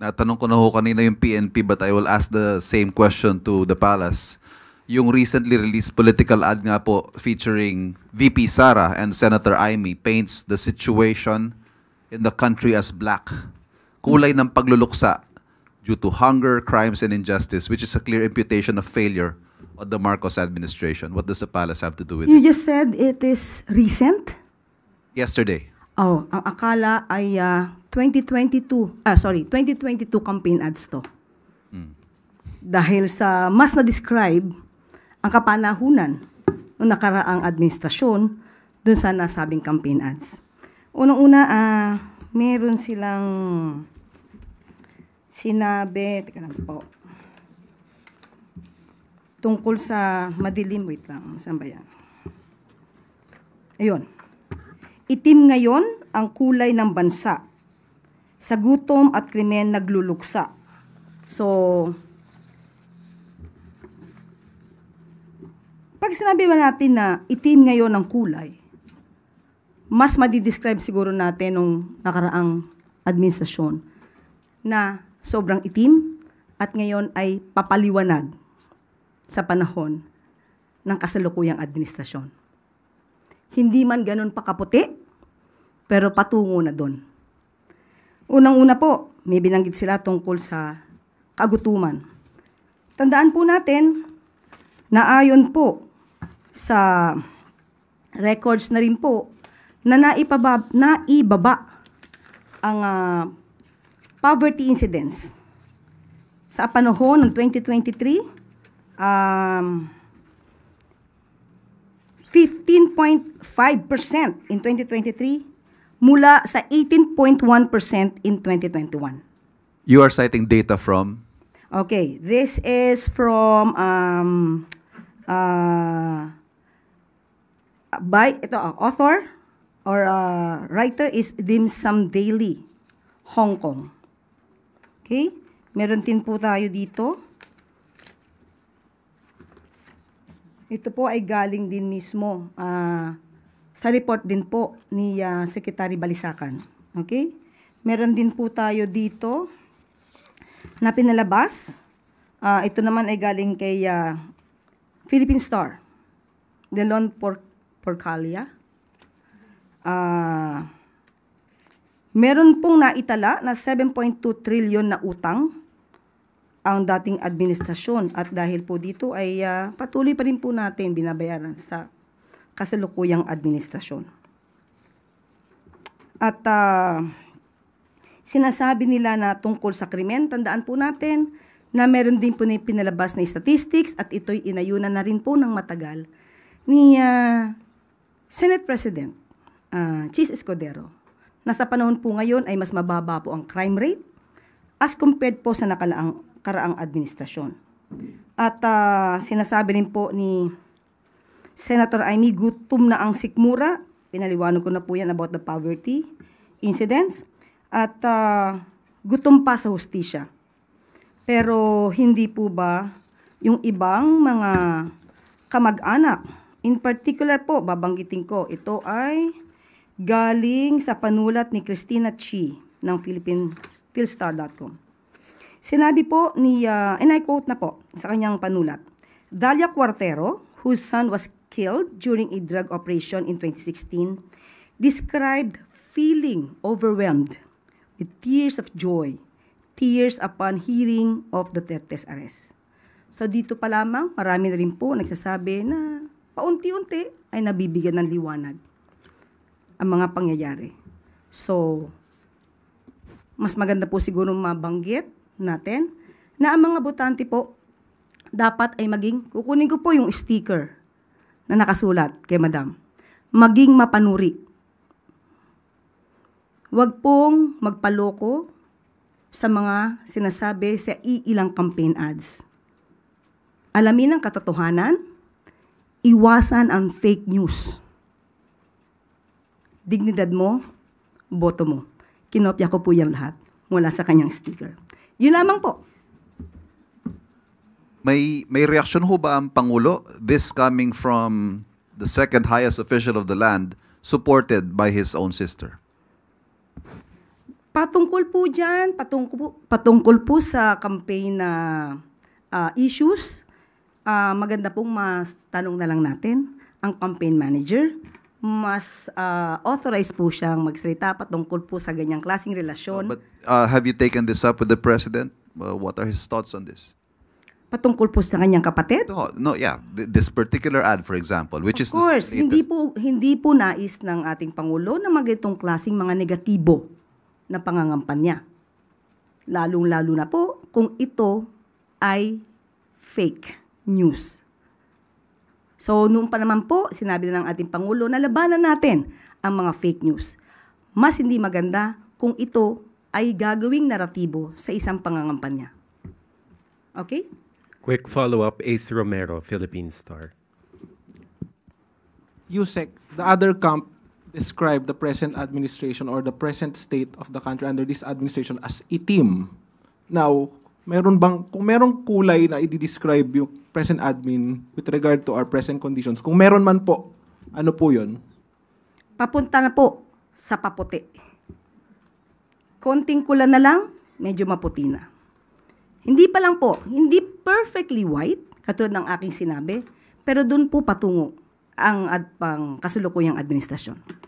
Natanong ko na ho kanina yung PNP, but I will ask the same question to the palace. Yung recently released political ad nga po featuring VP Sara and Senator Amy paints the situation in the country as black. Kulay ng pagluluksa due to hunger, crimes, and injustice, which is a clear imputation of failure of the Marcos administration. What does the palace have to do with You it? just said it is recent? Yesterday. Oh, ang akala ay 2022 campaign ads to. Dahil sa mas na-describe ang kapanahunan ng nakaraang administrasyon dun sa nasabing campaign ads. Unang-una, meron silang sinabi, teka lang po, tungkol sa madilim, wait lang, saan ba yan? Ayun. Itim ngayon ang kulay ng bansa. Sa gutom at krimen nagluluksa. So, pag sinabi ba natin na itim ngayon ang kulay, mas madidescribe siguro natin nung nakaraang administrasyon na sobrang itim at ngayon ay papaliwanag sa panahon ng kasalukuyang administrasyon. Hindi man ganun pakaputi, pero patungo na doon. Unang-una po, may binanggit sila tungkol sa kagutuman. Tandaan po natin na ayon po sa records na rin po na naibaba ang poverty incidence. Sa panahon ng 2023, 15.5% in 2023 mula sa 18.1% in 2021. You are citing data from? Okay, this is from author or writer is Dim Sum Daily, Hong Kong. Okay, meron din po tayo dito. Ito po ay galing din mismo sa report din po ni Secretary Balisacan. Okay? Meron din po tayo dito na pinalabas. Ito naman ay galing kay Philippine Star, Delon Porcalia. Meron pong naitala na 7.2 trillion na utang ang dating administrasyon at dahil po dito ay patuloy pa rin po natin binabayaran sa kasalukuyang administrasyon. At sinasabi nila na tungkol sa krimen, tandaan po natin na meron din po na pinalabas na statistics at ito'y inayunan na rin po ng matagal ni Senate President Chis Escudero na sa panahon po ngayon ay mas mababa po ang crime rate as compared po sa karaang administrasyon. At sinasabi rin po ni Senator Amy, gutom na ang sikmura. Pinaliwanag ko na po yan about the poverty incidents. At gutom pa sa hustisya. Pero hindi po ba yung ibang mga kamag-anak, in particular po, babanggitin ko, ito ay galing sa panulat ni Christina Chi ng Philstar.com. Sinabi po ni, and I quote na po sa kanyang panulat, Dalia Cuartero, whose son was killed during a drug operation in 2016, described feeling overwhelmed with tears of joy, tears upon hearing of Duterte's arrest. So dito pa lamang, marami na rin po nagsasabi na paunti-unti ay nabibigyan ng liwanag ang mga pangyayari. So, mas maganda po siguro mabanggit natin na ang mga botante po dapat ay maging, kukunin ko po yung sticker na nakasulat kay Madam, maging mapanuri. Huwag pong magpaloko sa mga sinasabi sa iilang campaign ads. Alamin ang katotohanan, iwasan ang fake news. Dignidad mo, boto mo. Kinopya ko po yan lahat mula sa kanyang sticker. Yun lamang po. May reaksyon ho ba ang Pangulo? This coming from the second highest official of the land, supported by his own sister. Patungkol po dyan, patungkol po sa campaign na issues, maganda pong mas tanong na lang natin ang campaign manager. Mas authorized po siyang magsalita patungkol po sa ganyang klaseng relasyon. But have you taken this up with the President? What are his thoughts on this? Patungkol po sa kanyang kapatid? No, yeah. This particular ad, for example, which is Of course, the latest. hindi po nais ng ating Pangulo na magitong klaseng mga negatibo na pangangampanya. Lalong-lalo na po kung ito ay fake news. So, noon pa naman po, sinabi na ng ating Pangulo na labanan natin ang mga fake news. Mas hindi maganda kung ito ay gagawing naratibo sa isang pangangampanya. Okay? Quick follow-up, Ace Romero, Philippine Star. Yusek, the other camp described the present administration or the present state of the country under this administration as itim. Now, kung merong kulay na i-describe yung present admin with regard to our present conditions, kung meron man po, ano po yun? Papunta na po sa paputi. Konting kula na lang, medyo maputi na. Hindi pa lang po, hindi perfectly white, katulad ng aking sinabi, pero doon po patungo ang kasulukuyang administrasyon.